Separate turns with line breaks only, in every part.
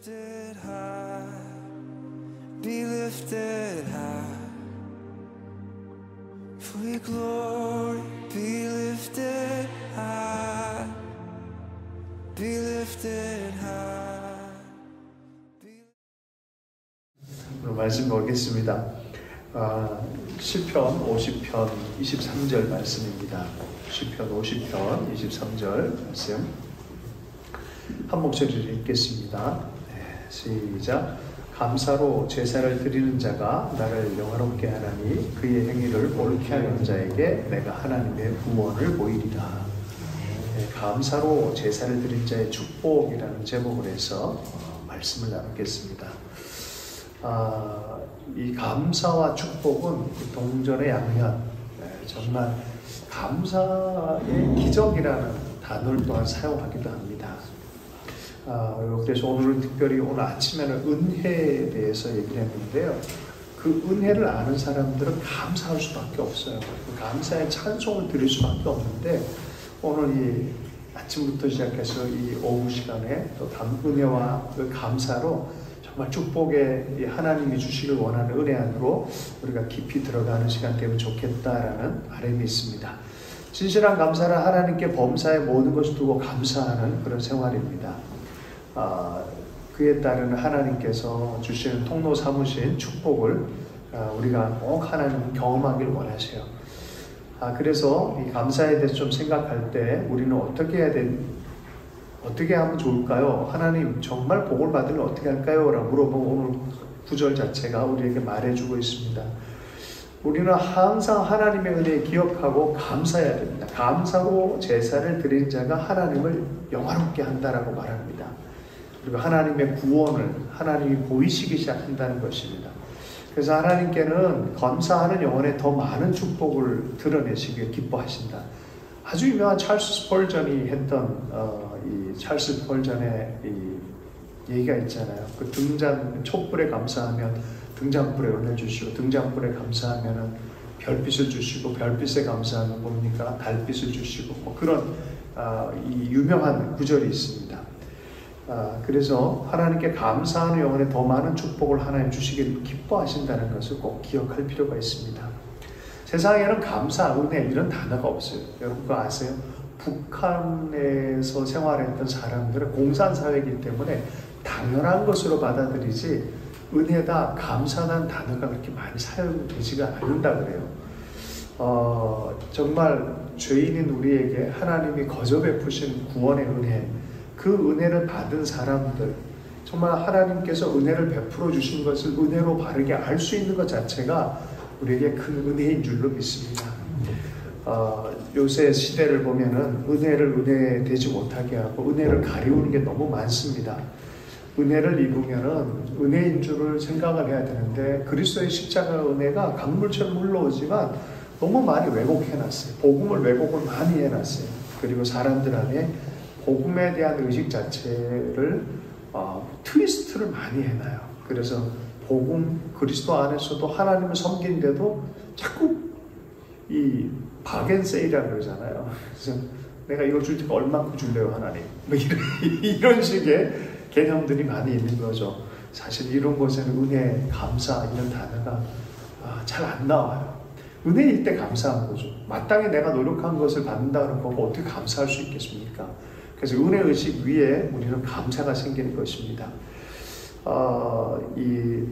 lifted high, be lifted high, for your glory, be lifted high, be lifted high.
오늘 말씀 보겠습니다. 시편 50편 23절 말씀입니다. 시편 50편 23절 말씀 한 목소리로 읽겠습니다. 시작. 감사로 제사를 드리는 자가 나를 영화롭게 하나니 그의 행위를 옳게 하는 자에게 내가 하나님의 구원을 보이리라. 감사로 제사를 드린 자의 축복이라는 제목을 해서 말씀을 나누겠습니다. 이 감사와 축복은 동전의 양면, 정말 감사의 기적이라는 단어를 또한 사용하기도 합니다. 그래서 오늘은 특별히 오늘 아침에는 은혜에 대해서 얘기를 했는데요. 그 은혜를 아는 사람들은 감사할 수밖에 없어요. 그 감사의 찬송을 드릴 수밖에 없는데 오늘 이 아침부터 시작해서 이 오후 시간에 또 은혜와 그 감사로 정말 축복의 하나님이 주시길 원하는 은혜 안으로 우리가 깊이 들어가는 시간 되면 좋겠다라는 바람이 있습니다. 진실한 감사는 하나님께 범사의 모든 것을 두고 감사하는 그런 생활입니다. 그에 따른 하나님께서 주시는 통로 삼으신 축복을 우리가 꼭 하나님 경험하길 원하세요. 그래서 이 감사에 대해서 좀 생각할 때 우리는 어떻게 하면 좋을까요? 하나님 정말 복을 받으면 어떻게 할까요? 라고 물어보면 오늘 구절 자체가 우리에게 말해주고 있습니다. 우리는 항상 하나님의 은혜에 기억하고 감사해야 됩니다. 감사로 제사를 드린 자가 하나님을 영화롭게 한다라고 말합니다. 그리고 하나님의 구원을 하나님이 보이시기 시작한다는 것입니다. 그래서 하나님께는 감사하는 영혼에 더 많은 축복을 드러내시길 기뻐하신다. 아주 유명한 찰스 스펄전이 했던 이 찰스 스펄전의 이 얘기가 있잖아요. 그 촛불에 감사하면 등잔불에 은혜 주시고 등잔불에 감사하면 별빛을 주시고 별빛에 감사하면 뭡니까? 달빛을 주시고 뭐 그런 이 유명한 구절이 있습니다. 그래서 하나님께 감사하는 영혼에 더 많은 축복을 하나님 주시길 기뻐하신다는 것을 꼭 기억할 필요가 있습니다. 세상에는 감사, 은혜 이런 단어가 없어요. 여러분 그거 아세요? 북한에서 생활했던 사람들은 공산사회이기 때문에 당연한 것으로 받아들이지 은혜다, 감사라는 단어가 그렇게 많이 사용되지가 않는다 그래요. 정말 죄인인 우리에게 하나님이 거저 베푸신 구원의 은혜, 그 은혜를 받은 사람들, 정말 하나님께서 은혜를 베풀어 주신 것을 은혜로 바르게 알 수 있는 것 자체가 우리에게 큰 은혜인 줄로 믿습니다. 요새 시대를 보면은 은혜를 은혜 되지 못하게 하고 은혜를 가리우는 게 너무 많습니다. 은혜를 입으면은 은혜인 줄을 생각을 해야 되는데 그리스도의 십자가 은혜가 강물처럼 흘러오지만 너무 많이 왜곡해놨어요. 복음을 왜곡을 많이 해놨어요. 그리고 사람들 안에 복음에 대한 의식 자체를 트위스트를 많이 해놔요. 그래서 복음 그리스도 안에서도 하나님을 섬기는데도 자꾸 이 바겐세일이라고 그러잖아요. 그래서 내가 이걸 줄 테니까 얼마큼 줄래요 하나님? 뭐 이런 식의 개념들이 많이 있는 거죠. 사실 이런 곳에는 은혜, 감사 이런 단어가 잘 안 나와요. 은혜일 때 감사한 거죠. 마땅히 내가 노력한 것을 받는다는 거고 어떻게 감사할 수 있겠습니까? 그래서 은혜의식 위에 우리는 감사가 생기는 것입니다. 이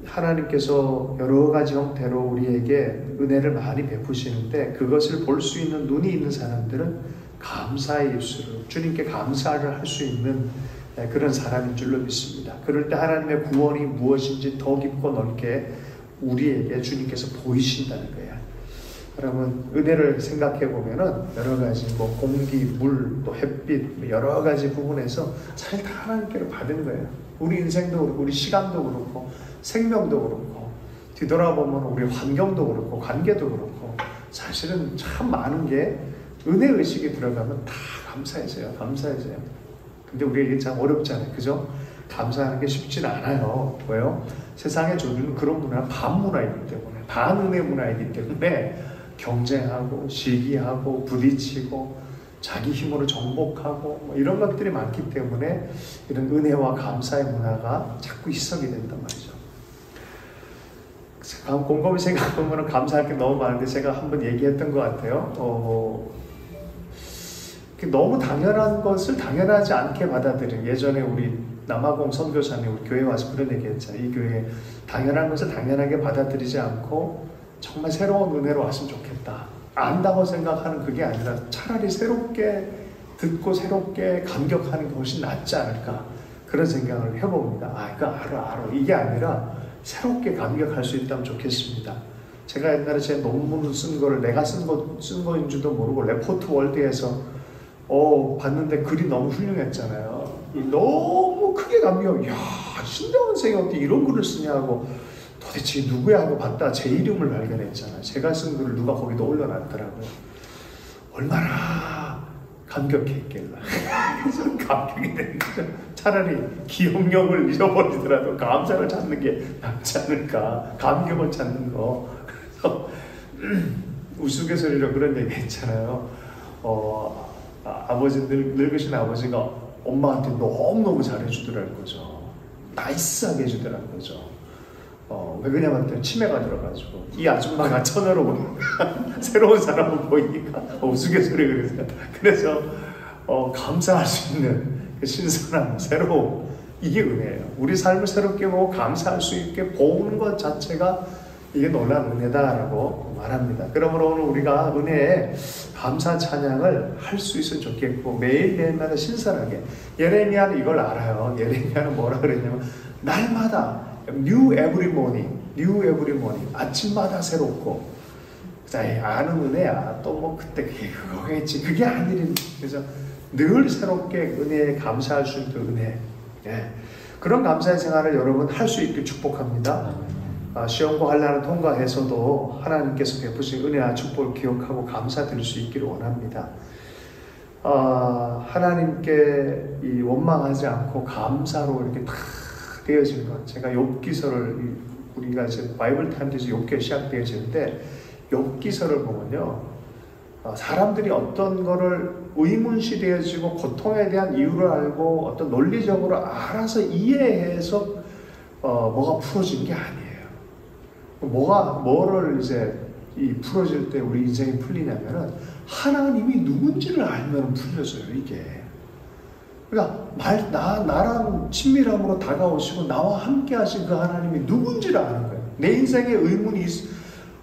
하나님께서 여러 가지 형태로 우리에게 은혜를 많이 베푸시는데 그것을 볼 수 있는 눈이 있는 사람들은 감사의 입술로 주님께 감사를 할 수 있는 그런 사람인 줄로 믿습니다. 그럴 때 하나님의 구원이 무엇인지 더 깊고 넓게 우리에게 주님께서 보이신다는 거예요. 그러면 은혜를 생각해 보면은 여러 가지 뭐 공기, 물, 또 햇빛 여러 가지 부분에서 사실 다 하나님께로 받은 거예요. 우리 인생도 그렇고 우리 시간도 그렇고 생명도 그렇고 뒤돌아보면 우리 환경도 그렇고 관계도 그렇고 사실은 참 많은 게 은혜의식이 들어가면 다 감사해져요. 근데 우리에게 참 어렵잖아요. 그죠? 감사하는 게 쉽진 않아요. 왜요? 세상의 조류는 그런 문화는 반문화이기 때문에 반은혜 문화이기 때문에 경쟁하고 시기하고 부딪히고 자기 힘으로 정복하고 뭐 이런 것들이 많기 때문에 이런 은혜와 감사의 문화가 자꾸 희석이 된단 말이죠. 곰곰이 생각해보면 감사할 게 너무 많은데 제가 한번 얘기했던 것 같아요. 너무 당연한 것을 당연하지 않게 받아들인, 예전에 우리 남아공 선교사님 우리 교회 와서 그런 얘기 했잖아요. 이 교회에 당연한 것을 당연하게 받아들이지 않고 정말 새로운 은혜로 왔으면 좋겠다. 안다고 생각하는 그게 아니라 차라리 새롭게 듣고 새롭게 감격하는 게 훨씬 낫지 않을까, 그런 생각을 해봅니다. 이거 알아. 이게 아니라 새롭게 감격할 수 있다면 좋겠습니다. 제가 옛날에 제 논문을 쓴 거를 내가 쓴 거인 줄도 모르고 레포트 월드에서 봤는데 글이 너무 훌륭했잖아요. 너무 크게 감격. 야, 신대원 선생이 어떻게 이런 글을 쓰냐고, 도대체 누구야 하고 봤다 제 이름을 발견했잖아요. 제가 쓴 글을 누가 거기다 올려놨더라고요. 얼마나 감격했길래 감격이 되는 거죠. 차라리 기억력을 잃어버리더라도 감사를 찾는 게 낫지 않을까, 감격을 찾는 거. 그래서 우스갯소리로 그런 얘기 했잖아요. 아버지, 늙으신 아버지가 엄마한테 너무너무 잘해주더라는 거죠. 나이스하게 해주더라는 거죠. 왜 그러냐면 치매가 들어가지고 이 아줌마가 천으로 보니까 새로운 사람을 보이니까 우스갯소리 그래서 감사할 수 있는 그 신선함, 새로움, 이게 은혜예요. 우리 삶을 새롭게 보고 감사할 수 있게 보는 것 자체가 이게 놀라운 은혜다라고 말합니다. 그러므로 오늘 우리가 은혜에 감사 찬양을 할 수 있으면 좋겠고, 매일매일마다 신선하게. 예레미야는 이걸 알아요. 예레미야는 뭐라 그랬냐면 날마다 new every morning, 아침마다 새롭고. 아는 은혜야. 또 뭐 그때 그거겠지. 그게 아니래. 그래서 늘 새롭게 은혜에 감사할 수 있는 은혜. 예. 그런 감사의 생활을 여러분 할 수 있길 축복합니다. 시험과 환난을 통과해서도 하나님께서 베푸신 은혜와 축복을 기억하고 감사드릴 수 있기를 원합니다. 하나님께 원망하지 않고 감사로 이렇게 다 되어진 것. 제가 욥기서를, 우리가 이제 바이블 타임즈에서 욥기가 시작되어지는데 욥기서를 보면요, 사람들이 어떤 거를 의문시 되어지고 고통에 대한 이유를 알고 어떤 논리적으로 알아서 이해해서 뭐가 풀어진 게 아니에요. 뭐를 이제 풀어질 때 우리 인생이 풀리냐면은 하나님이 누군지를 알면 풀려져요, 이게. 그러니까 나랑 친밀함으로 다가오시고 나와 함께 하신 그 하나님이 누군지를 아는 거예요. 내 인생의 의문이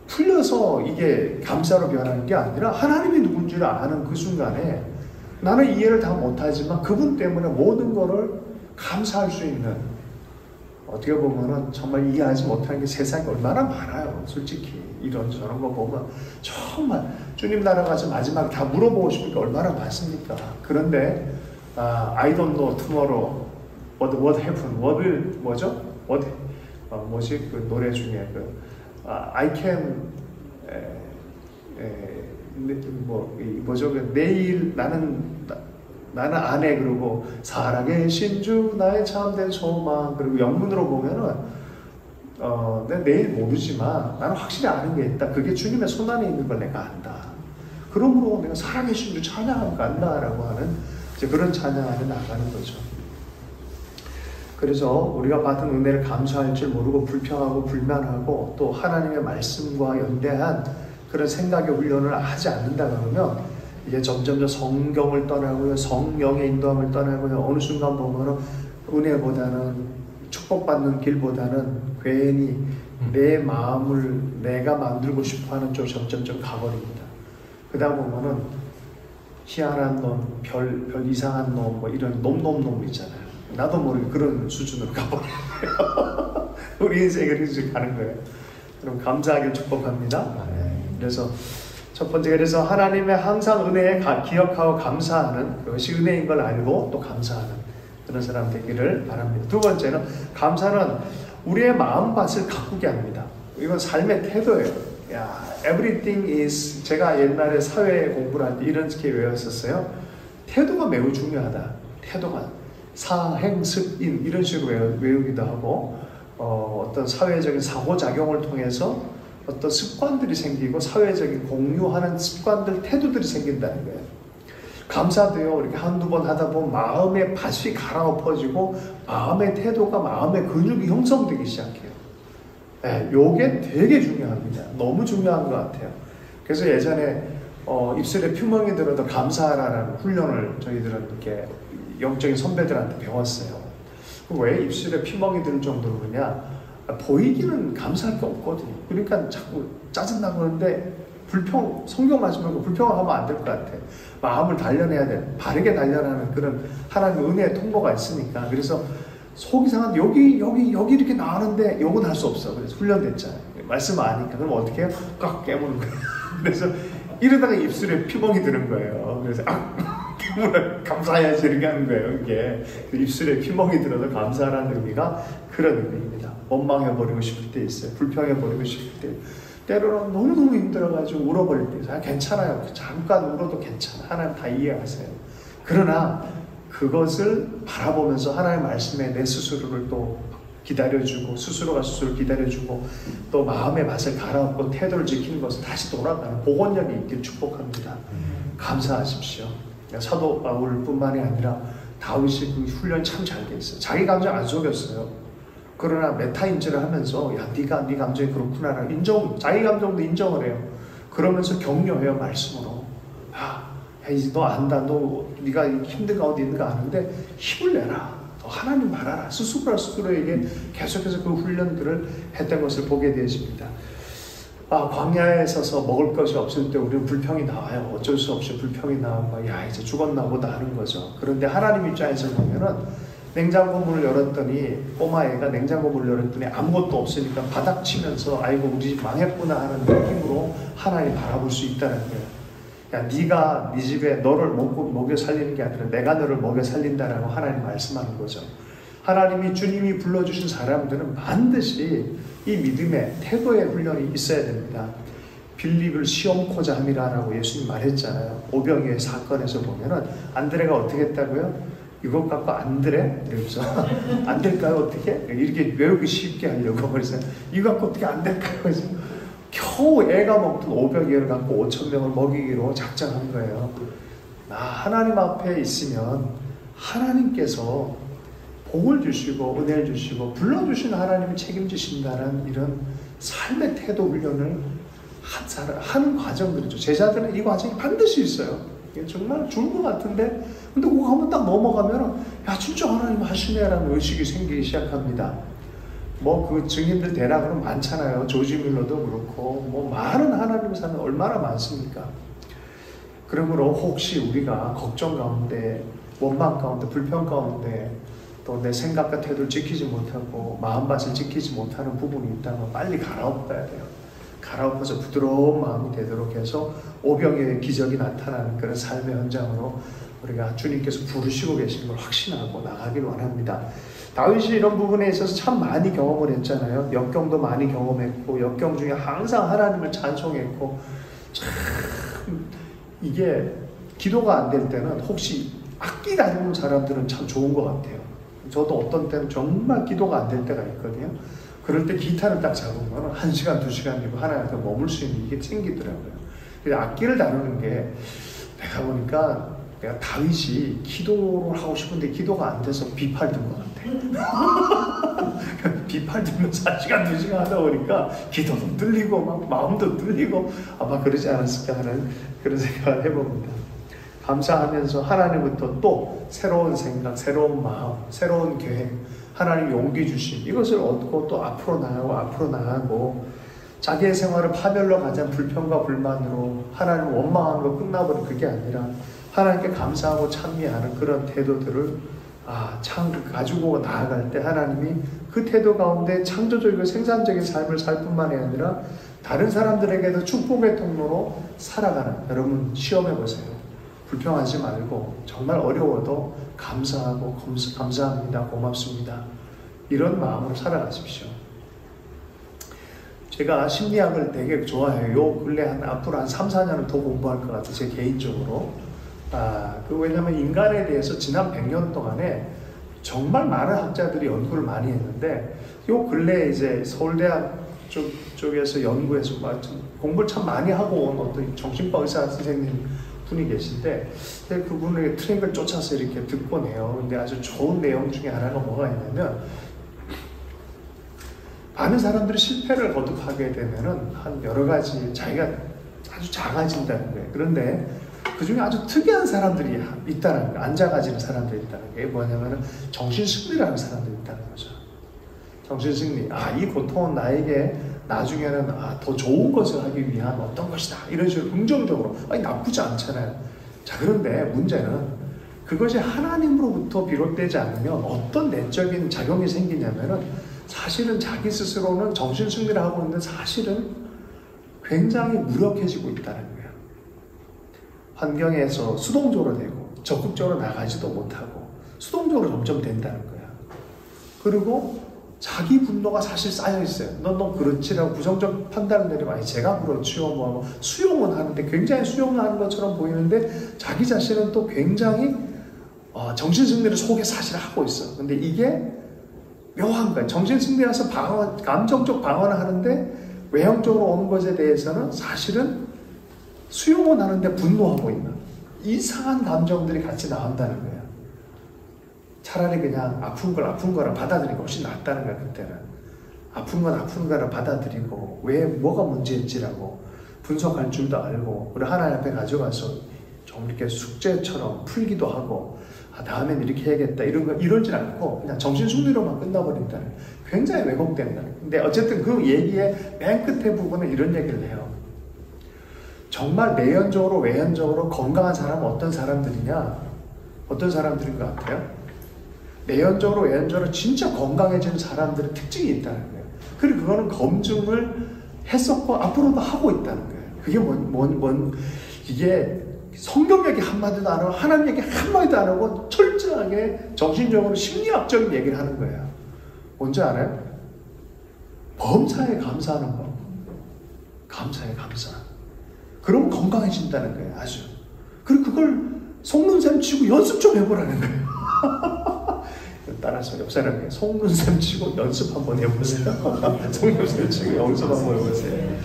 풀려서 이게 감사로 변하는 게 아니라 하나님이 누군지를 아는 그 순간에 나는 이해를 다 못하지만 그분 때문에 모든 거를 감사할 수 있는, 어떻게 보면은 정말 이해하지 못하는 게 세상에 얼마나 많아요. 솔직히 이런 저런 거 보면 정말 주님 나라 가서 마지막에 다 물어보고 싶은 게 얼마나 많습니까? 그런데 I don't know tomorrow what happened, 뭐지 그 노래 중에 I can 내일 나는 안 해. 그리고 살아계신 주 나의 참된 소망. 그리고 영문으로 보면은 내가 내일 모르지만 나는 확실히 아는 게 있다. 그게 주님의 손안에 있는 걸 내가 안다. 그러므로 내가 살아계신 주 찬양하고 간다라고 하는 이제 그런 찬양 안에 나가는 거죠. 그래서 우리가 받은 은혜를 감사할 줄 모르고 불평하고 불만하고 또 하나님의 말씀과 연대한 그런 생각의 훈련을 하지 않는다 그러면 이게 점점 성경을 떠나고요, 성령의 인도함을 떠나고요, 어느 순간 보면은 은혜보다는 축복받는 길보다는 괜히 내 마음을 내가 만들고 싶어하는 쪽으로 점점 가버립니다. 그러다 보면은 희한한 놈, 별 이상한 놈, 뭐 이런 놈 있잖아요. 나도 모르게 그런 수준으로 가버려요. 우리 인생이 그렇게 가는 거예요. 그럼 감사하길 축복합니다. 그래서 첫 번째, 그래서 하나님의 항상 은혜에 기억하고 감사하는, 그것이 은혜인 걸 알고 또 감사하는 그런 사람 되기를 바랍니다. 두 번째는, 감사는 우리의 마음밭을 가꾸게 합니다. 이건 삶의 태도예요. everything is, 제가 옛날에 사회 공부를 할 때 이렇게 외웠었어요. 태도가 매우 중요하다. 태도가 사행습인 이런 식으로 외우기도 하고, 어떤 사회적인 상호작용을 통해서 어떤 습관들이 생기고 사회적인 공유하는 습관들, 태도들이 생긴다는 거예요. 감사도요, 이렇게 한두 번 하다 보면 마음의 밭이 갈아엎어지고 마음의 태도가, 마음의 근육이 형성되기 시작해요. 네, 요게 되게 중요합니다. 너무 중요한 것 같아요. 그래서 예전에 입술에 피멍이 들어도 감사하라는 훈련을 저희들은 이렇게 영적인 선배들한테 배웠어요. 왜 입술에 피멍이 들 정도로 그러냐? 보이기는 감사할 게 없거든요. 그러니까 자꾸 짜증나고 그러는데 성경 말씀 말고 불평을 하면 안 될 것 같아. 마음을 단련해야 돼. 바르게 단련하는 그런 하나님의 은혜의 통로가 있으니까. 그래서 속이 상한데 여기 이렇게 나오는데 요건 할 수 없어. 그래서 훈련됐잖아요. 말씀 아니까. 그럼 어떻게 해요? 꽉 깨무는 거예요. 그래서 이러다가 입술에 피멍이 드는 거예요. 그래서 깨물어 감사해야지 이렇게 하는 거예요. 이게 입술에 피멍이 들어서 감사하라는 의미가 그런 의미입니다. 원망해버리고 싶을 때 있어요. 불평해버리고 싶을 때. 때로는 너무너무 힘들어가지고 울어버릴 때 있어요. 괜찮아요. 잠깐 울어도 괜찮아. 하나님 다 이해하세요. 그러나 그것을 바라보면서 하나님의 말씀에 내 스스로를 또 기다려주고, 스스로가 스스로를 기다려주고, 또 마음의 맛을 갈아엎고 태도를 지키는 것을 다시 돌아가는 복원력이 있길 축복합니다. 감사하십시오. 사도 바울뿐만이 아니라 다윗이 그 훈련이 참 잘 돼 있어요. 자기 감정 안 속였어요. 그러나 메타인지를 하면서 네 감정이 그렇구나 자기 감정도 인정을 해요. 그러면서 격려해요. 말씀으로. 너 안다. 네가 힘든 가운데 있는 거 아는데 힘을 내라. 너 하나님 말하라. 스스로에게 계속해서 그 훈련들을 했던 것을 보게 되어집니다. 광야에 서서 먹을 것이 없을 때 우리는 불평이 나와요. 어쩔 수 없이 불평이 나오고 이제 죽었나 보다 하는 거죠. 그런데 하나님 입장에서 보면은 냉장고 문을 열었더니 꼬마애가 냉장고 문을 열었더니 아무것도 없으니까 바닥 치면서 아이고 우리 집 망했구나 하는 느낌으로 하나님 바라볼 수 있다는 거예요. 네가 네 집에 너를 먹여 살리는 게 아니라 내가 너를 먹여 살린다라고 하나님 말씀하는 거죠. 하나님이 주님이 불러주신 사람들은 반드시 이 믿음의 태도의 훈련이 있어야 됩니다. 빌립을 시험코자 함이라고 예수님 말했잖아요. 오병이의 사건에서 보면은 안드레가 어떻게 했다고요? 이것 갖고 안 되래? 이러면서 안 될까요? 어떻게? 이렇게 외우기 쉽게 하려고 그래서 이거 갖고 어떻게 안 될까요? 그래서 겨우 애가 먹던 500개를 갖고 5,000명을 먹이기로 작정한 거예요. 하나님 앞에 있으면 하나님께서 복을 주시고 은혜를 주시고 불러주신 하나님이 책임지신다는 이런 삶의 태도 훈련을 하는 과정들이죠. 제자들은 이 과정이 반드시 있어요. 정말 좋은 것 같은데 근데 그거 한번 딱 넘어가면 진짜 하나님 하시네라는 의식이 생기기 시작합니다. 그 증인들 대략으로 많잖아요. 조지 밀러도 그렇고 많은 하나님의 사람이 얼마나 많습니까? 그러므로 혹시 우리가 걱정 가운데 원망 가운데 불평 가운데 또 내 생각과 태도를 지키지 못하고 마음밭을 지키지 못하는 부분이 있다면 빨리 갈아엎어야 돼요. 갈아엎어서 부드러운 마음이 되도록 해서 오병이의 기적이 나타나는 그런 삶의 현장으로 우리가 주님께서 부르시고 계신 걸 확신하고 나가길 원합니다. 다윗이 이런 부분에 있어서 참 많이 경험을 했잖아요. 역경도 많이 경험했고 역경 중에 항상 하나님을 찬송했고 참 이게 기도가 안 될 때는 혹시 악기 다루는 사람들은 참 좋은 것 같아요. 저도 어떤 때는 정말 기도가 안 될 때가 있거든요. 그럴 때 기타를 딱 잡으면 1시간, 2시간이고 하나님께 머물 수 있는 이게 생기더라고요. 그래서 악기를 다루는 게 내가 보니까 내가 다윗이 기도를 하고 싶은데 기도가 안 돼서 비팔 든 것 같아. 비팔 들면서 1시간, 2시간 하다 보니까 기도도 뚫리고 막 마음도 뚫리고 아마 그러지 않았을까 하는 그런 생각을 해봅니다. 감사하면서 하나님부터 또 새로운 생각, 새로운 마음, 새로운 계획, 하나님 용기 주심 이것을 얻고 또 앞으로 나가고 자기의 생활을 파멸로 가자 불평과 불만으로 하나님 원망하는 거 끝나버린 그게 아니라 하나님께 감사하고 찬미하는 그런 태도들을 가지고 나아갈 때 하나님이 그 태도 가운데 창조적이고 생산적인 삶을 살 뿐만이 아니라 다른 사람들에게도 축복의 통로로 살아가는 여러분 시험해 보세요. 불평하지 말고 정말 어려워도 감사하고 감사합니다. 고맙습니다. 이런 마음으로 살아가십시오. 제가 심리학을 되게 좋아해요. 요 근래 앞으로 한 3, 4년은 더 공부할 것 같아요. 제 개인적으로. 왜냐하면 인간에 대해서 지난 100년 동안에 정말 많은 학자들이 연구를 많이 했는데 요 근래 이제 서울대학 쪽에서 연구해서 공부를 참 많이 하고 온 어떤 정신과 의사 선생님 분이 계신데 그분의 트랙을 쫓아서 이렇게 듣고네요. 근데 아주 좋은 내용 중에 하나가 뭐가 있냐면 많은 사람들이 실패를 거듭하게 되면은 한 여러 가지 자기가 아주 작아진다는 거예요. 그런데 그 중에 아주 특이한 사람들이 있다는 거예요. 안 작아지는 사람들이 있다는 게 뭐냐면은 정신승리라는 사람들이 있다는 거죠. 정신승리. 이 고통은 나에게 나중에는 더 좋은 것을 하기 위한 어떤 것이다. 이런 식으로 긍정적으로. 나쁘지 않잖아요. 자, 그런데 문제는 그것이 하나님으로부터 비롯되지 않으면 어떤 내적인 작용이 생기냐면은 사실은 자기 스스로는 정신승리를 하고 있는데 사실은 굉장히 무력해지고 있다는 거예요. 환경에서 수동적으로 되고 적극적으로 나가지도 못하고 수동적으로 점점 된다는 거야. 그리고 자기 분노가 사실 쌓여있어요. 넌 그렇지라고 부정적 판단을 내리면 제가 그렇지요 뭐 수용은 하는데 굉장히 수용을 하는 것처럼 보이는데 자기 자신은 또 굉장히 정신승리를 속에 사실 하고 있어. 근데 이게 묘한 거예요. 정신승리라서 감정적 방어를 하는데 외형적으로 오는 것에 대해서는 사실은 수용은 하는데 분노하고 있는 이상한 감정들이 같이 나온다는 거예요. 차라리 그냥 아픈 걸 아픈 거라 받아들이는 게 훨씬 낫다는 거야. 그때는 아픈 건 아픈 거라 받아들이고 왜 뭐가 문제인지라고 분석할 줄도 알고 우리 하나님 앞에 가져가서 좀 이렇게 숙제처럼 풀기도 하고 다음엔 이렇게 해야겠다 이러진 않고 그냥 정신승리로만 끝나버린다는 굉장히 왜곡된다는. 근데 어쨌든 그 얘기의 맨 끝에 부분은 이런 얘기를 해요. 정말 내연적으로 외연적으로 건강한 사람은 어떤 사람들이냐? 어떤 사람들인 것 같아요? 내연적으로 외연적으로 진짜 건강해지는 사람들의 특징이 있다는 거예요. 그리고 그거는 검증을 했었고 앞으로도 하고 있다는 거예요. 그게 이게 성경 얘기 한마디도 안 하고 하나님 얘기 한마디도 안 하고 철저하게 정신적으로 심리학적인 얘기를 하는 거예요. 뭔지 알아요? 범사에 감사하는 거. 감사에 감사. 그럼 건강해진다는 거예요. 아주. 그리고 그걸 속는 셈 치고 연습 좀 해보라는 거예요. 따라서 옆 사람에게 속는 셈 치고 연습 한번 해보세요. 속는 셈 치고 연습 한번 해보세요.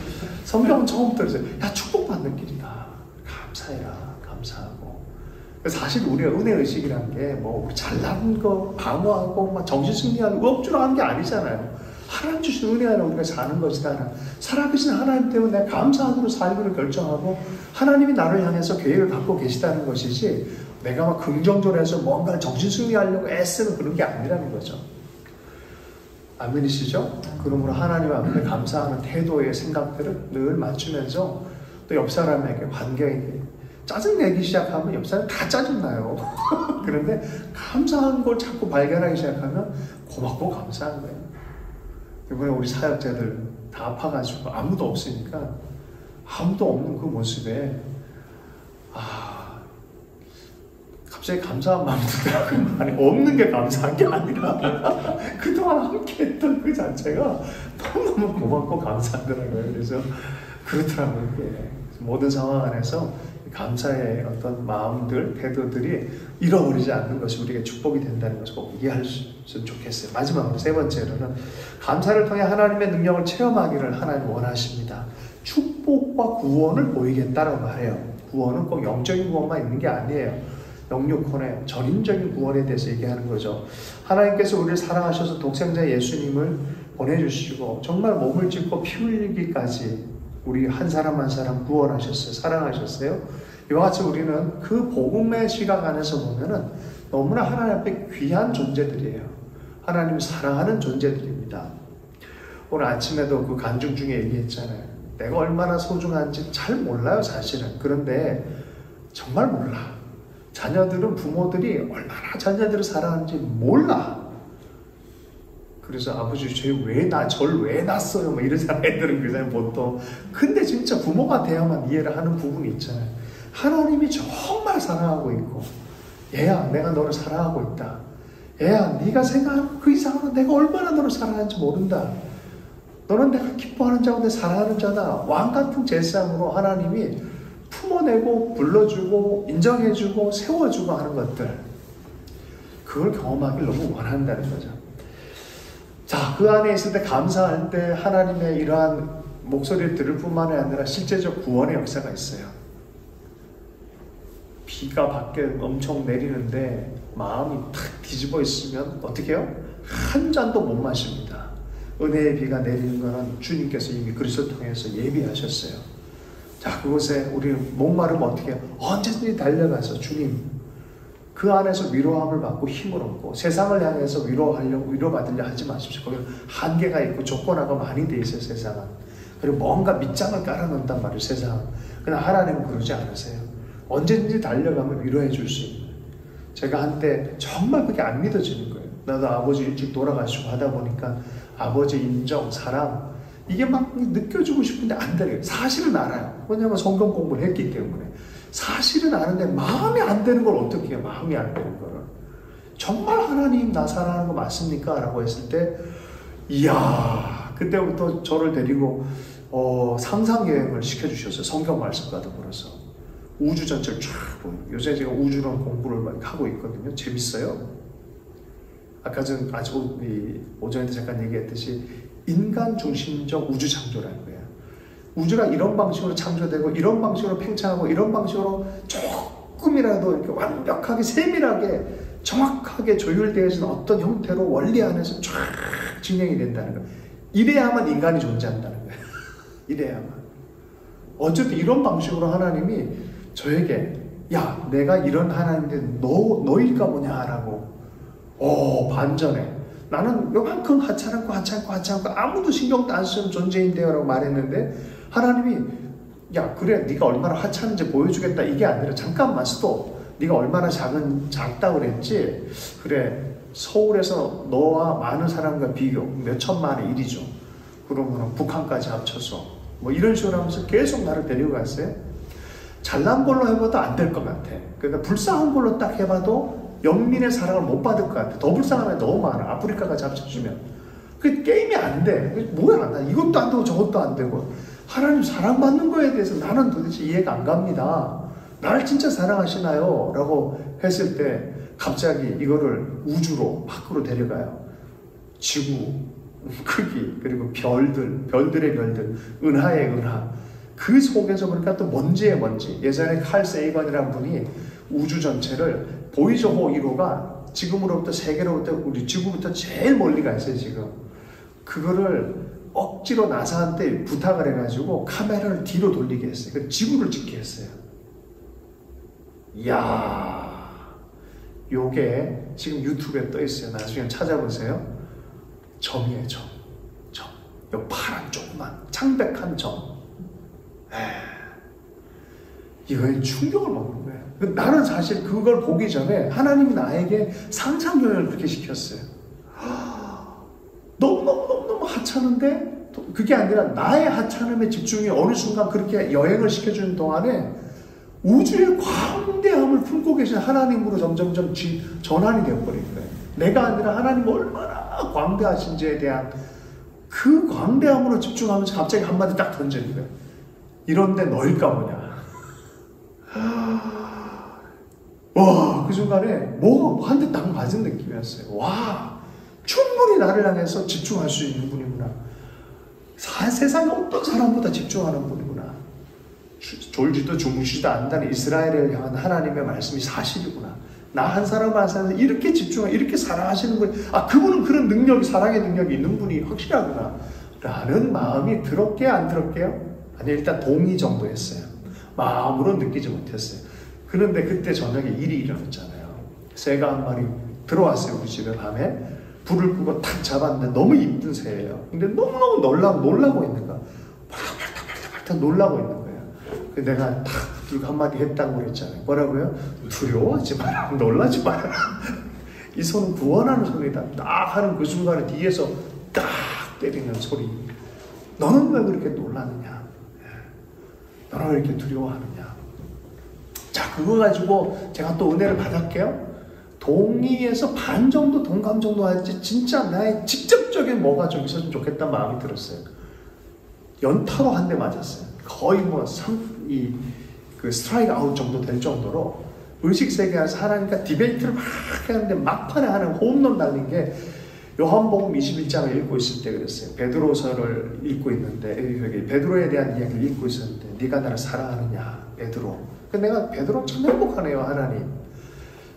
성경은 처음부터 그랬어요. 축복받는 길이다. 감사해라. 감사하고. 사실 우리가 은혜의식이라는 게 우리 잘난 거 방어하고 정신승리하는 억지로 하는 게 아니잖아요. 하나님 주신 은혜 안에 우리가 사는 것이다. 살아계신 하나님 때문에 내가 감사하기로 살기를 결정하고 하나님이 나를 향해서 계획을 갖고 계시다는 것이지 내가 막 긍정적으로 해서 뭔가를 정신승리하려고 애쓰는 그런 게 아니라는 거죠. 아멘이시죠? 그러므로 하나님 앞에 감사하는 태도의 생각들을 늘 맞추면서 또 옆 사람에게 관계에게 짜증내기 시작하면 옆 사람이 다 짜증나요. 그런데 감사한 걸 자꾸 발견하기 시작하면 고맙고 감사한 거예요. 이번에 우리 사역자들 다 아파가지고 아무도 없으니까 아무도 없는 그 모습에 갑자기 감사한 마음이 들더라고요. 아니 없는 게 감사한 게 아니라 그동안 함께 했던 그 자체가 너무너무 고맙고 감사하더라고요. 그래서 그렇더라고요. 모든 상황 안에서 감사의 어떤 마음들, 태도들이 잃어버리지 않는 것이 우리에게 축복이 된다는 것을 꼭 이해하셨으면 좋겠어요. 마지막으로 세 번째로는 감사를 통해 하나님의 능력을 체험하기를 하나님 원하십니다. 축복과 구원을 보이겠다라고 말해요. 구원은 꼭 영적인 구원만 있는 게 아니에요. 영육혼의 전인적인 구원에 대해서 얘기하는 거죠. 하나님께서 우리를 사랑하셔서 독생자 예수님을 보내주시고 정말 몸을 찢고 피 흘리기까지 우리 한 사람 한 사람 구원하셨어요. 사랑하셨어요. 이와 같이 우리는 그 복음의 시각 안에서 보면은 너무나 하나님 앞에 귀한 존재들이에요. 하나님을 사랑하는 존재들입니다. 오늘 아침에도 그 간증 중에 얘기했잖아요. 내가 얼마나 소중한지 잘 몰라요, 사실은. 그런데 정말 몰라. 자녀들은 부모들이 얼마나 자녀들을 사랑하는지 몰라. 그래서 아버지 저를 왜 낳았어요? 뭐 이런 애들은 그냥 보통. 근데 진짜 부모가 돼야만 이해를 하는 부분이 있잖아요. 하나님이 정말 사랑하고 있고 얘야 내가 너를 사랑하고 있다. 얘야 네가 생각하는 그 이상으로 내가 얼마나 너를 사랑하는지 모른다. 너는 내가 기뻐하는 자고 내 사랑하는 자다. 왕같은 제사장으로 하나님이 품어내고 불러주고 인정해주고 세워주고 하는 것들, 그걸 경험하길 너무 원한다는 거죠. 자, 그 안에 있을 때 감사할 때 하나님의 이러한 목소리를 들을 뿐만 아니라 실제적 구원의 역사가 있어요. 비가 밖에 엄청 내리는데 마음이 탁 뒤집어 있으면 어떻게 해요? 한 잔도 못 마십니다. 은혜의 비가 내리는 거는 주님께서 이미 그리스도 통해서 예비하셨어요. 자, 그곳에 우리 목마르면 어떻게 해요? 언제든지 달려가서 주님 그 안에서 위로함을 받고 힘을 얻고 세상을 향해서 위로받으려 하지 마십시오. 거기는 한계가 있고 조건화가 많이 돼 있어요, 세상은. 그리고 뭔가 밑장을 깔아놓는단 말이에요, 세상은. 그러나 하나님은 그러지 않으세요. 언제든지 달려가면 위로해 줄 수 있는. 제가 한때 정말 그게 안 믿어지는 거예요. 나도 아버지 일찍 돌아가시고 하다 보니까 아버지 인정, 사랑 이게 막 느껴주고 싶은데 안 되는. 사실은 알아요. 왜냐하면 성경 공부를 했기 때문에. 사실은 아는데 마음이 안 되는 걸 어떻게 해요? 마음이 안 되는 거를. 정말 하나님 나 사랑하는 거 맞습니까? 라고 했을 때 이야, 그때부터 저를 데리고 상상여행을 시켜주셨어요. 성경 말씀과 더불어서. 우주 전체를 쫙 보여요. 요새 제가 우주론 공부를 많이 하고 있거든요. 재밌어요. 아까 전 오전에도 잠깐 얘기했듯이 인간 중심적 우주 창조라는 거예요. 우주가 이런 방식으로 창조되고 이런 방식으로 팽창하고 이런 방식으로 조금이라도 이렇게 완벽하게 세밀하게 정확하게 조율되어진 어떤 형태로 원리 안에서 쫙 진행이 된다는 거예요. 이래야만 인간이 존재한다는 거예요. 이래야만. 어쨌든 이런 방식으로 하나님이 저에게 야, 내가 이런 하나님인데 너일까 뭐냐라고 반전에 나는 요만큼 하찮고 아무도 신경도 안 쓰는 존재인데요 라고 말했는데 하나님이 야, 그래 네가 얼마나 하찮은지 보여주겠다 이게 아니라 잠깐만 스톱. 네가 얼마나 작다고 그랬지? 그래, 서울에서 너와 많은 사람과 비교 몇 천만의 일이죠. 그러면 북한까지 합쳐서 뭐 이런 식으로 하면서 계속 나를 데려갔어요. 잘난 걸로 해봐도 안 될 것 같아. 그러니까 불쌍한 걸로 딱 해봐도 영민의 사랑을 못 받을 것 같아. 더 불쌍한 애 너무 많아. 아프리카까지 합쳐주면. 그 게임이 안 돼. 뭐야, 나 이것도 안 되고 저것도 안 되고. 하나님 사랑받는 거에 대해서 나는 도대체 이해가 안 갑니다. 나를 진짜 사랑하시나요? 라고 했을 때 갑자기 이거를 우주로 밖으로 데려가요. 지구 크기 그리고 별들의 별들, 은하의 은하. 그 속에서 보니까 또 먼지의 먼지. 예전에 칼 세이건이라는 분이 우주 전체를 보이저 호 1호가 지금으로부터 세계로부터 우리 지구부터 제일 멀리 가 있어요 지금. 그거를 억지로 나사한테 부탁을 해가지고 카메라를 뒤로 돌리게 했어요. 그 지구를 찍게 했어요. 이야, 요게 지금 유튜브에 떠 있어요. 나중에 찾아보세요. 점이에요, 점. 요 파란 조그만 창백한 점. 이거에 충격을 먹는 거예요. 나는 사실 그걸 보기 전에 하나님이 나에게 상상여행을 그렇게 시켰어요. 너무 하찮은데 그게 아니라 나의 하찮음에 집중이 어느 순간 그렇게 여행을 시켜주는 동안에 우주의 광대함을 품고 계신 하나님으로 점점점 전환이 되어버린 거예요. 내가 아니라 하나님 얼마나 광대하신지에 대한 그 광대함으로 집중하면서 갑자기 한마디 딱 던지는 거예요. 이런데 너일까 뭐냐. 와, 그 순간에 뭐가 한 대 딱 맞은 느낌이었어요. 와, 충분히 나를 향해서 집중할 수 있는 분이구나. 세상에 어떤 사람보다 집중하는 분이구나. 졸지도 주무시지도 않는다는 이스라엘을 향한 하나님의 말씀이 사실이구나. 나 한 사람만 사는데 이렇게 집중하고 이렇게 사랑하시는 분, 그분은 그런 능력이, 사랑의 능력이 있는 분이 확실하구나 라는 마음이 들었게요, 안 들었게요? 아니, 일단 동의 정도 했어요. 마음으로 느끼지 못했어요. 그런데 그때 저녁에 일이 일어났잖아요. 새가 한 마리 들어왔어요, 우리 집에 밤에. 불을 끄고 탁 잡았는데 너무 이쁜 새예요. 근데 너무너무 놀라고 있는 거야. 발탁 놀라고 있는 거예요. 내가 탁 들고 한마디 했다고 그랬잖아요. 뭐라고요? 두려워하지 마라. 놀라지 마라. 이 손은 구원하는 소리다. 딱 하는 그 순간에 뒤에서 딱 때리는 소리. 너는 왜 그렇게 놀라느냐? 너는 왜 이렇게 두려워하느냐? 자, 그거 가지고 제가 또 은혜를 받았게요. 동의에서 반 정도 동감 정도 하지 진짜 나의 직접적인 뭐가 좀 있었으면 좋겠다는 마음이 들었어요. 연타로 한 대 맞았어요. 거의 그 스트라이크 아웃 정도 될 정도로 의식세계에서 하나님과 디베이트를 막 하는데 막판에 하는 홈런 날린 게 요한복음 21장을 읽고 있을 때 그랬어요. 베드로서를 읽고 있는데 베드로에 대한 이야기를 읽고 있었는데 네가 나를 사랑하느냐 베드로. 내가 베드로 참 행복하네요, 하나님.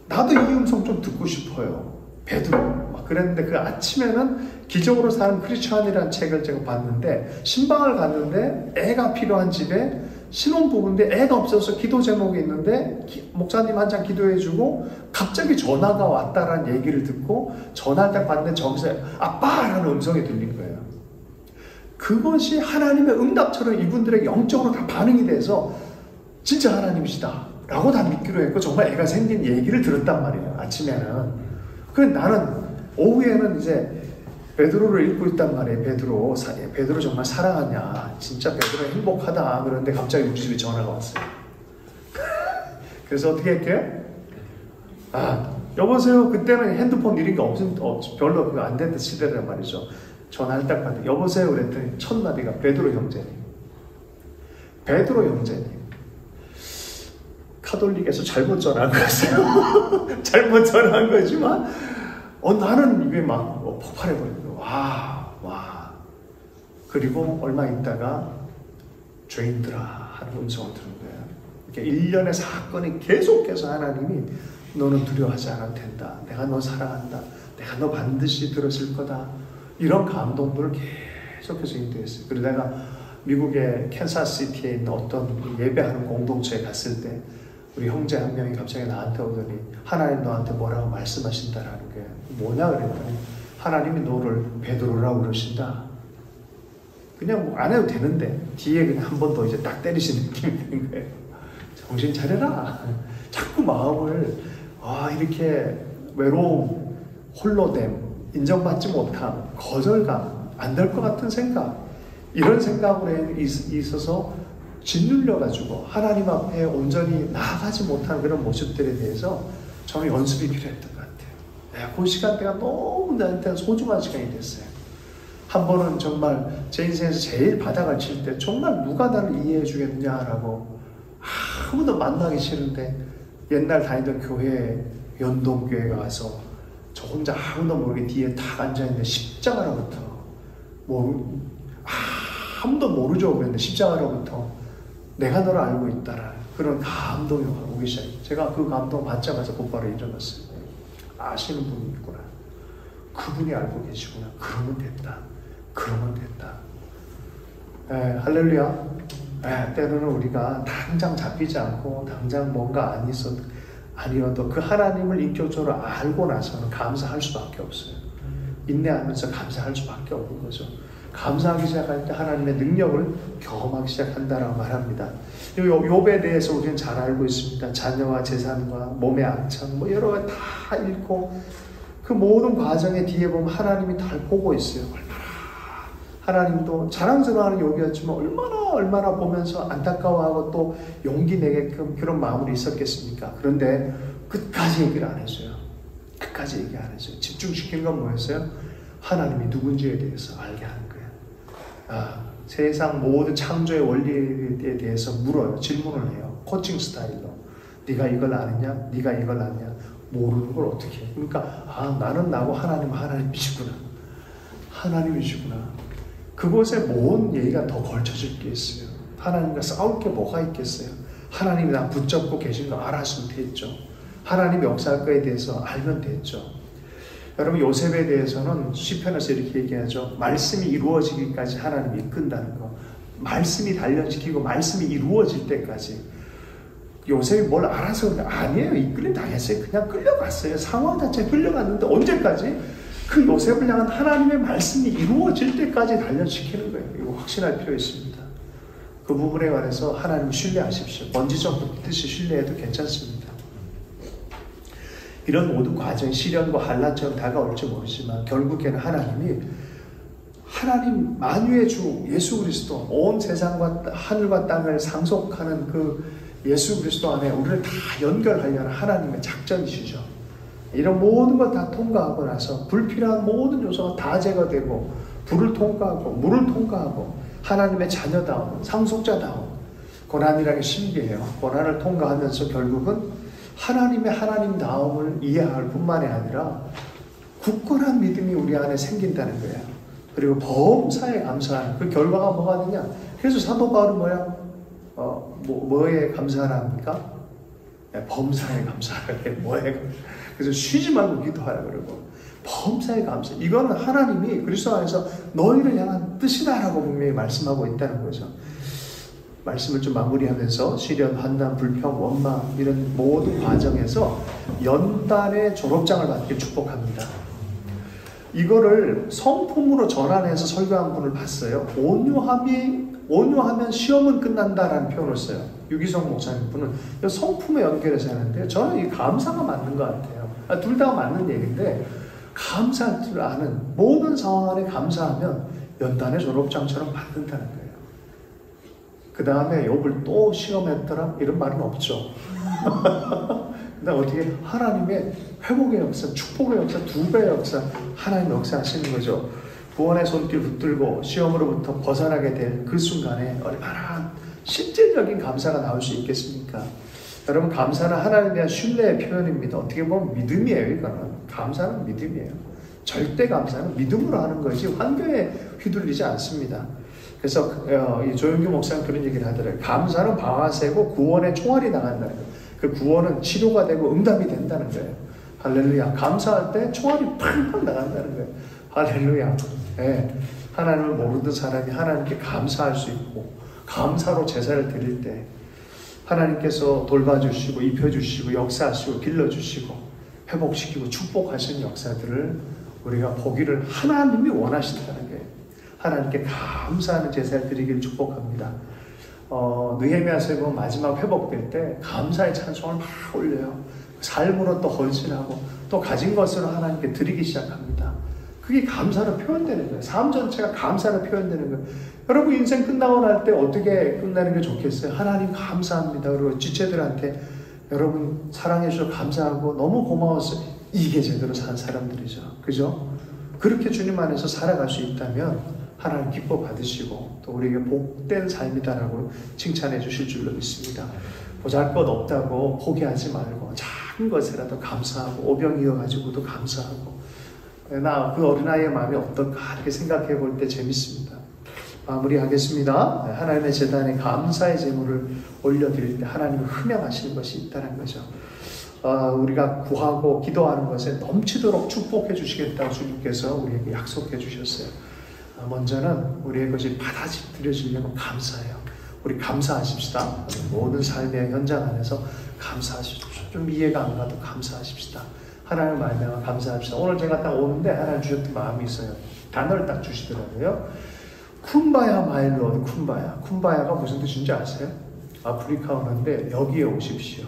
나도 이 음성 좀 듣고 싶어요. 베드로. 막 그랬는데 그 아침에는 기적으로 사는 크리스천이라는 책을 제가 봤는데, 신방을 갔는데 애가 필요한 집에 신혼부부인데 애가 없어서 기도 제목이 있는데 목사님 한 장 기도해주고 갑자기 전화가 왔다라는 얘기를 듣고 전화를 딱 받는데 저기서 아빠라는 음성이 들린 거예요. 그것이 하나님의 응답처럼 이분들에게 영적으로 다 반응이 돼서 진짜 하나님이시다 라고 다 믿기로 했고, 정말 애가 생긴 얘기를 들었단 말이에요, 아침에는. 그래서 나는 오후에는 이제 베드로를 읽고 있단 말이에요. 베드로 정말 사랑하냐, 진짜 베드로 행복하다. 그런데 갑자기 우리 집에 전화가 왔어요. 그래서 어떻게 할게요? 여보세요. 그때는 핸드폰 이런 게 별로 그거 안 됐던 시대란 말이죠. 전화를 딱 받는데 여보세요 그랬더니 첫 마디가 베드로 형제님. 베드로 형제님. 카톨릭에서 잘못 전화한 거였어요. 잘못 전화한 거지만 나는 이게 막 폭발해버리고 와. 그리고 얼마 있다가 죄인들아 하는 음성을 들은 거예요. 이렇게 일련의 사건이 계속해서 하나님이 너는 두려워하지 않아도 된다. 내가 너 사랑한다. 내가 너 반드시 들었을 거다. 이런 감동들을 계속해서 인도했어요. 그리고 내가 미국의 캔사스시티에 있는 어떤 예배하는 공동체에 갔을 때 우리 형제 한 명이 갑자기 나한테 오더니 하나님 너한테 뭐라고 말씀하신다라는 게 뭐냐 그랬더니 하나님이 너를 베드로라고 그러신다. 그냥 뭐 안 해도 되는데 뒤에 그냥 한 번 더 이제 딱 때리시는 느낌이 드는 거예요. 정신 차려라. 자꾸 마음을 이렇게 외로움, 홀로됨, 인정받지 못함, 거절감, 안 될 것 같은 생각, 이런 생각으로 있어서 짓눌려가지고 하나님 앞에 온전히 나아가지 못하는 그런 모습들에 대해서 저는 연습이 필요했던 것 같아요. 그 시간대가 너무 나한테는 소중한 시간이 됐어요. 한 번은 정말 제 인생에서 제일 바닥을 칠 때 정말 누가 나를 이해해 주겠냐라고 아무도 만나기 싫은데 옛날 다니던 교회 연동교회가 와서 저 혼자 아무도 모르게 뒤에 탁 앉아있는데 십자가로부터 아무도 모르죠. 그런데 십자가로부터 내가 너를 알고 있다라는 그런 감동이 오기 시작해요. 제가 그 감동 받자마자 곧바로 일어났어요. 아시는 분이 있구나. 그분이 알고 계시구나. 그러면 됐다. 할렐루야. 때로는 우리가 당장 잡히지 않고 당장 뭔가 아니어도 그 하나님을 인격적으로 알고 나서는 감사할 수밖에 없어요. 인내하면서 감사할 수밖에 없는 거죠. 감사하기 시작할 때 하나님의 능력을 경험하기 시작한다라고 말합니다. 욥에 대해서 우리는 잘 알고 있습니다. 자녀와 재산과 몸의 악천 여러 가지 다 잃고 그 모든 과정의 뒤에 보면 하나님이 다 보고 있어요. 하나님도 자랑스러워하는 욥이었지만 얼마나 보면서 안타까워하고 또 용기 내게끔 그런 마음이 있었겠습니까? 그런데 끝까지 얘기를 안 했어요. 끝까지 얘기 안 했어요. 집중시킨 건 뭐였어요? 하나님이 누군지에 대해서 알게 하는 거예요. 세상 모든 창조의 원리에 대해서 물어요. 질문을 해요. 코칭 스타일로. 네가 이걸 아느냐? 네가 이걸 아느냐? 모르는 걸 어떻게 해? 그러니까 나는 나고 하나님이시구나. 하나님이시구나. 그곳에 뭔 얘기가 더 걸쳐질 게 있어요. 하나님과 싸울 게 뭐가 있겠어요. 하나님이 나 붙잡고 계신 거 알았으면 됐죠. 하나님이 역사할 거에 대해서 알면 됐죠. 여러분 요셉에 대해서는 시편에서 이렇게 얘기하죠. 말씀이 이루어지기까지 하나님이 이끈다는 거. 말씀이 단련시키고 말씀이 이루어질 때까지. 요셉이 뭘 알아서 아니에요. 이끌림 당했어요. 그냥 끌려갔어요. 상황 자체에 끌려갔는데 언제까지? 그 요셉을 향한 하나님의 말씀이 이루어질 때까지 단련시키는 거예요. 이거 확신할 필요 있습니다. 그 부분에 관해서 하나님 신뢰하십시오. 번지점프 뜻이 신뢰해도 괜찮습니다. 이런 모든 과정이 시련과 한란처럼 다가올지 모르지만 결국에는 하나님 만유의 주 예수 그리스도 온 세상과 하늘과 땅을 상속하는 그 예수 그리스도 안에 우리를 다 연결하려는 하나님의 작전이시죠. 이런 모든 걸 다 통과하고 나서 불필요한 모든 요소가 다 제거되고 불을 통과하고 물을 통과하고 하나님의 자녀다움, 상속자다움, 고난이라는 게 신비해요. 고난을 통과하면서 결국은 하나님의 하나님다움을 이해할 뿐만이 아니라 굳건한 믿음이 우리 안에 생긴다는 거예요. 그리고 범사에 감사하는 그 결과가 뭐가 되냐? 그래서 사도 바울은 뭐에 감사하라 합니까? 범사에 감사하라. 뭐에? 그래서 쉬지 말고 기도하라 그러고 범사에 감사. 이거는 하나님이 그리스도 안에서 너희를 향한 뜻이다라고 분명히 말씀하고 있다는 거죠. 말씀을 좀 마무리하면서 시련, 환난, 불평, 원망 이런 모든 과정에서 연단의 졸업장을 받게 축복합니다. 이거를 성품으로 전환해서 설교한 분을 봤어요. 온유하면 시험은 끝난다라는 표현을 써요. 유기성 목사님 분은 성품에 연결해서 하는데 저는 이 감사가 맞는 것 같아요. 둘 다 맞는 얘기인데 감사할 줄 아는 모든 상황 안에 감사하면 연단의 졸업장처럼 받는다는 거예요. 그 다음에 욥을 또 시험했더라 이런 말은 없죠. 근데 어떻게 하나님의 회복의 역사, 축복의 역사, 2배의 역사 하나님 역사하시는 거죠. 구원의 손길 붙들고 시험으로부터 벗어나게 될 그 순간에 얼마나 실질적인 감사가 나올 수 있겠습니까? 여러분 감사는 하나님에 대한 신뢰의 표현입니다. 어떻게 보면 믿음이에요. 이거는 감사는 믿음이에요. 절대 감사는 믿음으로 하는 거지 환경에 휘둘리지 않습니다. 그래서 이 조영규 목사는 그런 얘기를 하더라고요. 감사는 방아쇠고 구원의 총알이 나간다는 거예요. 그 구원은 치료가 되고 응답이 된다는 거예요. 할렐루야. 감사할 때 총알이 팡팡 나간다는 거예요. 할렐루야. 네. 하나님을 모르는 사람이 하나님께 감사할 수 있고 감사로 제사를 드릴 때 하나님께서 돌봐주시고 입혀주시고 역사하시고 길러주시고 회복시키고 축복하시는 역사들을 우리가 보기를 하나님이 원하신다는 거예요. 하나님께 감사하는 제사를 드리기를 축복합니다. 느헤미야서에 보면 마지막 회복될 때 감사의 찬송을 막 올려요. 삶으로 또 헌신하고 또 가진 것으로 하나님께 드리기 시작합니다. 그게 감사로 표현되는 거예요. 삶 전체가 감사로 표현되는 거예요. 여러분 인생 끝나고 날 때 어떻게 끝나는 게 좋겠어요? 하나님 감사합니다. 그리고 지체들한테 여러분 사랑해 주셔서 감사하고 너무 고마웠어요. 이게 제대로 산 사람들이죠. 그죠? 그렇게 주님 안에서 살아갈 수 있다면 하나님 기뻐 받으시고 또 우리에게 복된 삶이다라고 칭찬해 주실 줄로 믿습니다. 보잘것 없다고 포기하지 말고 작은 것이라도 감사하고 오병 이어가지고도 감사하고 나 그 어린아이의 마음이 어떨까 이렇게 생각해 볼 때 재밌습니다. 마무리하겠습니다. 하나님의 제단에 감사의 제물을 올려드릴 때 하나님을 흠양하시는 것이 있다는 거죠. 우리가 구하고 기도하는 것에 넘치도록 축복해 주시겠다고 주님께서 우리에게 약속해 주셨어요. 먼저는 우리의 것이 받아들여지려면 감사해요. 우리 감사하십시다. 모든 삶의 현장 안에서 감사하십시오. 좀 이해가 안 가도 감사하십시다. 하나님을 말미암아 감사합시다. 오늘 제가 딱 오는데 하나님 주셨던 마음이 있어요. 단어를 딱 주시더라고요. 쿰바야 마일로드 쿰바야. 쿰바야가 무슨 뜻인지 아세요? 아프리카 오는데 여기에 오십시오.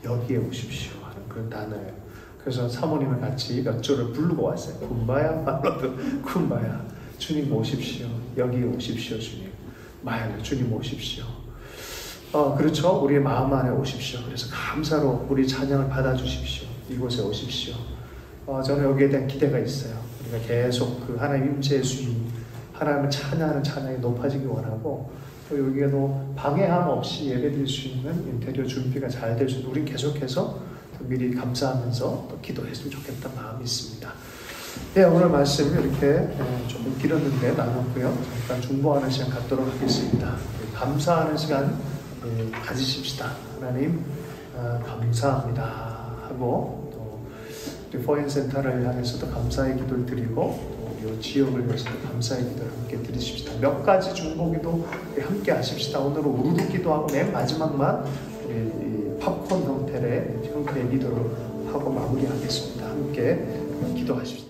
여기에 오십시오 하는 그런 단어예요. 그래서 사모님을 같이 몇 조를 부르고 왔어요. 쿰바야 마일로드 쿰바야. 주님 오십시오. 여기에 오십시오. 주님. 마일로드 주님 오십시오. 그렇죠. 우리의 마음 안에 오십시오. 그래서 감사로 우리 찬양을 받아주십시오. 이곳에 오십시오. 저는 여기에 대한 기대가 있어요. 우리가 계속 그 하나님 임재의 수위, 하나님을 찬양하는 찬양이 높아지기 원하고 또 여기에도 방해함 없이 예배드릴 수 있는 인테리어 준비가 잘 될 수 있는 우린 계속해서 미리 감사하면서 또 기도했으면 좋겠다는 마음이 있습니다. 네, 오늘 말씀 이렇게 조금 길었는데 나눴고요. 잠깐 중보하는 시간 갖도록 하겠습니다. 감사하는 시간 가지십시다. 하나님 감사합니다 하고 또 우리 포인센터를 향해서도 감사의 기도를 드리고 또 이 지역을 위해서도 감사의 기도를 함께 드리십시다. 몇 가지 중보기도 함께 하십시다. 오늘은 우르르 기도하고 맨 마지막만 우리 팝콘 형태의 기도를 하고 마무리하겠습니다. 함께 기도하십시다.